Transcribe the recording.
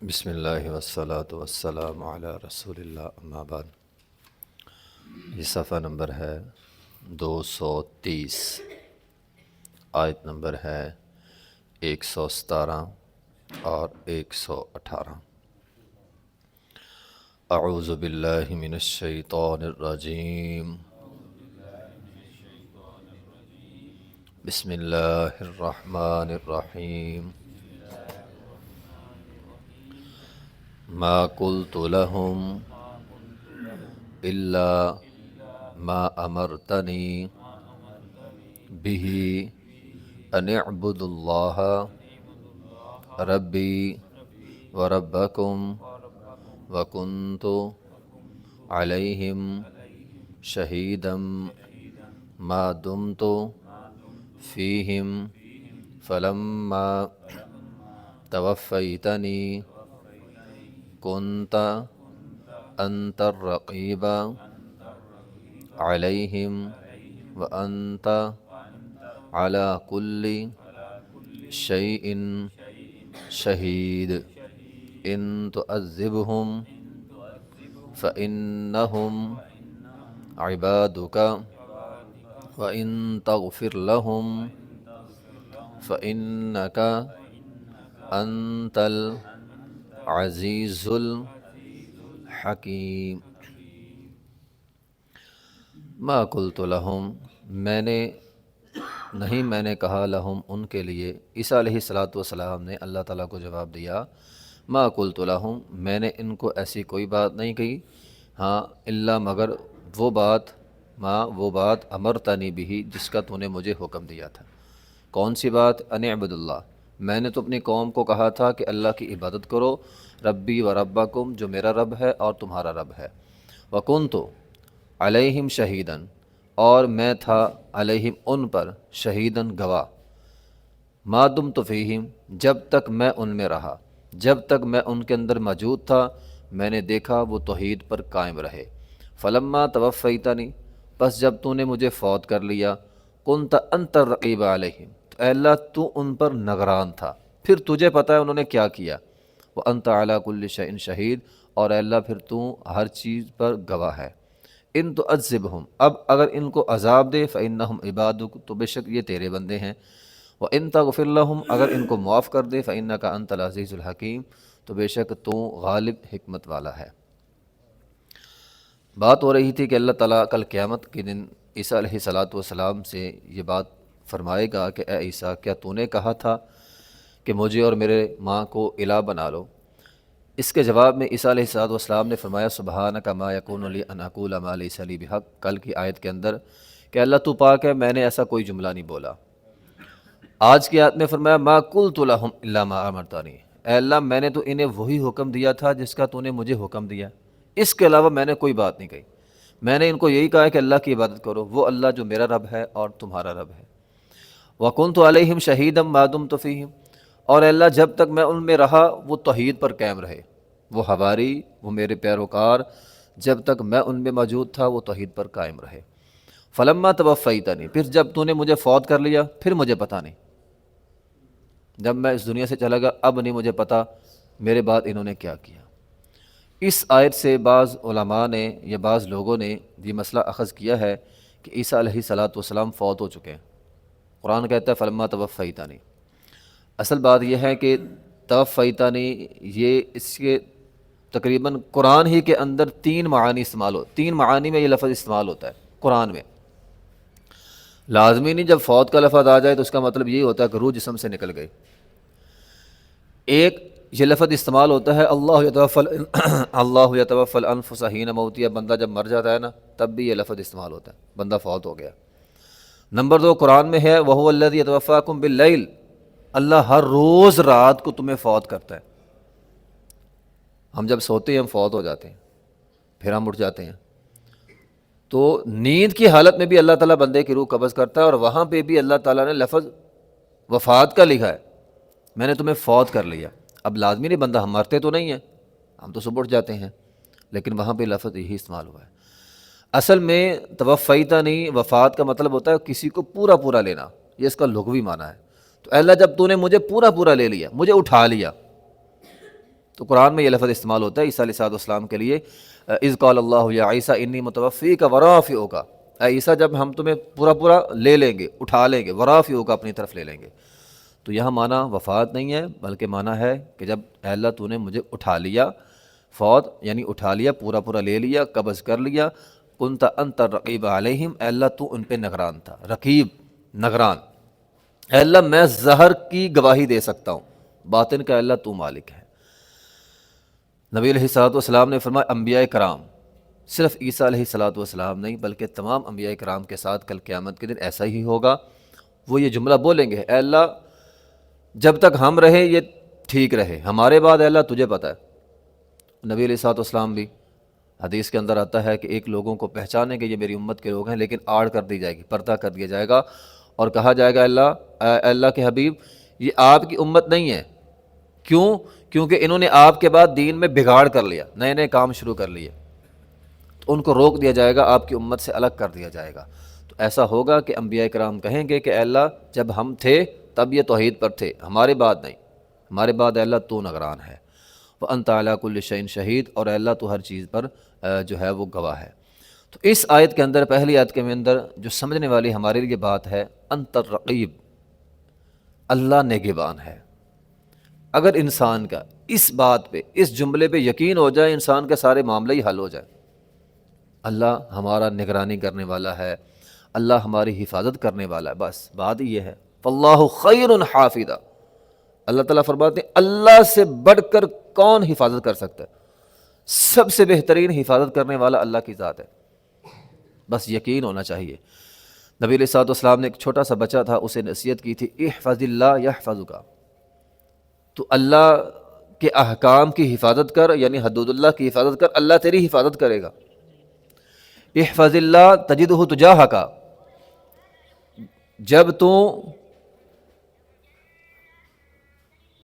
بسم اللہ والصلاة والسلام علی رسول اللہ اما بعد۔ یہ صفحہ نمبر ہے 230، آیت نمبر ہے 117 اور 118۔ اعوذ باللہ من الشیطان الرجیم، بسم اللہ الرحمن الرحیم۔ ما قلت لهم الا ما امرتنی به ان اعبدوا اللہ ربی وربکم وکنت علیہم شہیدا ما دمت فیہم فلما توفیتنی كنت أنت الرقيب عليهم وأنت على كل شيء شهيد إن تعذبهم فإنهم عبادك وإن تغفر لهم فإنك أنت عزیز الحکیم۔ ما قلت لہم، میں نے کہا لہم ان کے لیے۔ عیسیٰ علیہ السلام نے اللہ تعالیٰ کو جواب دیا، ما قلت لہم، میں نے ان کو ایسی کوئی بات نہیں کہی، ہاں الا مگر وہ بات امرتنی بھی، جس کا تو نے مجھے حکم دیا تھا۔ کون سی بات؟ ان اعبد اللہ، میں نے تو اپنی قوم کو کہا تھا کہ اللہ کی عبادت کرو، ربی و ربکم، جو میرا رب ہے اور تمہارا رب ہے، وکنت علیہم شہیداً، اور میں تھا علیہم ان پر شہیداً گواہ، ما دمت فیہم، جب تک میں ان میں رہا، جب تک میں ان کے اندر موجود تھا میں نے دیکھا وہ توحید پر قائم رہے۔ فلما توفیتنی، پس جب تو نے مجھے فوت کر لیا، کنت انت الرقیب علیہم، تو اے اللہ تو ان پر نگران تھا، پھر تجھے پتہ ہے انہوں نے کیا کیا۔ وانت علی کل شیء شہید، اور اے اللہ پھر تو ہر چیز پر گواہ ہے۔ ان تعذبہم، اب اگر ان کو عذاب دے، فانہم عبادک، تو بے شک یہ تیرے بندے ہیں، وان تغفر لہم، اگر ان کو معاف کر دے، فانک انت العزیز الحکیم، تو بے شک تو غالب حکمت والا ہے۔ بات ہو رہی تھی کہ اللہ تعالیٰ کل قیامت کے دن عیسیٰ علیہ السلام سے یہ بات فرمائے گا کہ اے عیسیٰ، کیا تو نے کہا تھا کہ مجھے اور میرے ماں کو الہ بنا لو؟ اس کے جواب میں عیسیٰ علیہ السلام نے فرمایا، سبحانک ما یکون لی ان اقول ما لیس لی بحق، کل کی آیت کے اندر کہ اللہ تو پاک ہے، میں نے ایسا کوئی جملہ نہیں بولا۔ آج کی آیت میں فرمایا، ما قلت لہم الا ما امرتنی، اے اللہ میں نے تو انہیں وہی حکم دیا تھا جس کا تو نے مجھے حکم دیا، اس کے علاوہ میں نے کوئی بات نہیں کہی۔ میں نے ان کو یہی کہا ہے کہ اللہ کی عبادت کرو، وہ اللہ جو میرا رب ہے اور تمہارا رب ہے۔ وَكُنْتُ عَلَيْهِمْ شَهِيدًا مَا دُمْتُ فِيهِمْ، اور اللہ جب تک میں ان میں رہا وہ توحید پر قائم رہے، وہ حواری، وہ میرے پیروکار، جب تک میں ان میں موجود تھا وہ توحید پر قائم رہے۔ فلما توفیتنی، پھر جب تو نے مجھے فوت کر لیا، پھر مجھے پتہ نہیں، جب میں اس دنیا سے چلا گیا اب نہیں مجھے پتہ میرے بعد انہوں نے کیا کیا۔ اس آیت سے بعض علماء نے یا بعض لوگوں نے یہ مسئلہ اخذ کیا ہے کہ عیسیٰ علیہ السلام فوت ہو چکے ہیں۔ قرآن کہتا ہے فلما توفیتنی، اصل بات یہ ہے کہ توفیتنی یہ اس کے تقریباً قرآن ہی کے اندر تین معانی میں یہ لفظ استعمال ہوتا ہے قرآن میں۔ لازمی نہیں جب فوت کا لفظ آ جائے تو اس کا مطلب یہی ہوتا ہے کہ روح جسم سے نکل گئی۔ ایک یہ لفظ استعمال ہوتا ہے اللہ یتوفی الانفس حین موتہا، بندہ جب مر جاتا ہے نا تب بھی یہ لفظ استعمال ہوتا ہے، بندہ فوت ہو گیا۔ نمبر دو قرآن میں ہے وَهُوَ الَّذِي يَتَوَفَّاكُم بِاللَّيْلِ، اللہ ہر روز رات کو تمہیں فوت کرتا ہے۔ ہم جب سوتے ہیں ہم فوت ہو جاتے ہیں، پھر ہم اٹھ جاتے ہیں، تو نیند کی حالت میں بھی اللہ تعالیٰ بندے کی روح قبض کرتا ہے، اور وہاں پہ بھی اللہ تعالیٰ نے لفظ وفات کا لکھا ہے، میں نے تمہیں فوت کر لیا۔ اب لازمی نہیں بندہ، ہم مرتے تو نہیں ہیں، ہم تو صبح اٹھ جاتے ہیں، لیکن وہاں پہ لفظ یہی استعمال ہوا ہے۔ اصل میں توفیتنی وفات کا مطلب ہوتا ہے کسی کو پورا پورا لینا، یہ اس کا لغوی معنی ہے۔ تو اے اللہ جب تو نے مجھے پورا لے لیا، مجھے اٹھا لیا، تو قرآن میں یہ لفظ استعمال ہوتا ہے عیسیٰ علیہ السلام کے لیے، اذ قال اللہ یا عیسیٰ انی متوفیک ورافعک، اے عیسیٰ جب ہم تمہیں پورا لے لیں گے، اٹھا لیں گے، ورافعک اپنی طرف لے لیں گے۔ تو یہاں معنی وفات نہیں ہے، بلکہ معنی ہے کہ جب اے اللہ تو نے مجھے اٹھا لیا، فوت یعنی اٹھا لیا، پورا لے لیا، قبض کر لیا، کنت انت الرقیب علیہم، اے اللہ تو ان پہ نگران تھا، رقیب نگران، اے اللہ میں ظاہر کی گواہی دے سکتا ہوں، باطن کا اللہ تو مالک ہے۔ نبی علیہ الصلوۃ والسلام نے فرمایا انبیاء کرام، صرف عیسیٰ علیہ الصلوۃ والسلام نہیں بلکہ تمام انبیاء کرام کے ساتھ کل قیامت کے دن ایسا ہی ہوگا، وہ یہ جملہ بولیں گے، اے اللہ جب تک ہم رہے یہ ٹھیک رہے، ہمارے بعد اے اللہ تجھے پتہ ہے۔ نبی علیہ الصلوۃ والسلام بھی حدیث کے اندر آتا ہے کہ ایک لوگوں کو پہچانیں کہ یہ میری امت کے لوگ ہیں، لیکن آڑ کر دی جائے گی، پردہ کر دیا جائے گا اور کہا جائے گا اللہ کے حبیب یہ آپ کی امت نہیں ہے، کیوں؟ کیونکہ انہوں نے آپ کے بعد دین میں بگاڑ کر لیا، نئے کام شروع کر لیے، تو ان کو روک دیا جائے گا، آپ کی امت سے الگ کر دیا جائے گا۔ تو ایسا ہوگا کہ انبیاء کرام کہیں گے کہ اے اللہ جب ہم تھے تب یہ توحید پر تھے، ہمارے بعد نہیں، ہمارے بعد اے اللہ تو نگران ہے، وَأَنْتَ عَلَىٰ كُلِّ شَيْءٍ شَهِيدٌ، اور اے اللہ تو ہر چیز پر جو ہے وہ گواہ ہے۔ تو اس آیت کے اندر، پہلی آیت کے اندر جو سمجھنے والی ہمارے لیے بات ہے، انت الرقیب، اللہ نگہبان ہے۔ اگر انسان کا اس بات پہ، اس جملے پہ یقین ہو جائے، انسان کے سارے معاملے ہی حل ہو جائے، اللہ ہمارا نگرانی کرنے والا ہے، اللہ ہماری حفاظت کرنے والا ہے، بس بات یہ ہے۔ فاللہ خیر حافظا، اللہ تعالیٰ فرماتے ہیں اللہ سے بڑھ کر کون حفاظت کر سکتا ہے؟ سب سے بہترین حفاظت کرنے والا اللہ کی ذات ہے، بس یقین ہونا چاہیے۔ نبی علیہ الصلوۃ والسلام نے ایک چھوٹا سا بچہ تھا، اسے نصیحت کی تھی احفظ اللہ یحفظک، تو اللہ کے احکام کی حفاظت کر، یعنی حدود اللہ کی حفاظت کر، اللہ تیری حفاظت کرے گا۔ احفظ اللہ تجدہ تجاہک، جب تو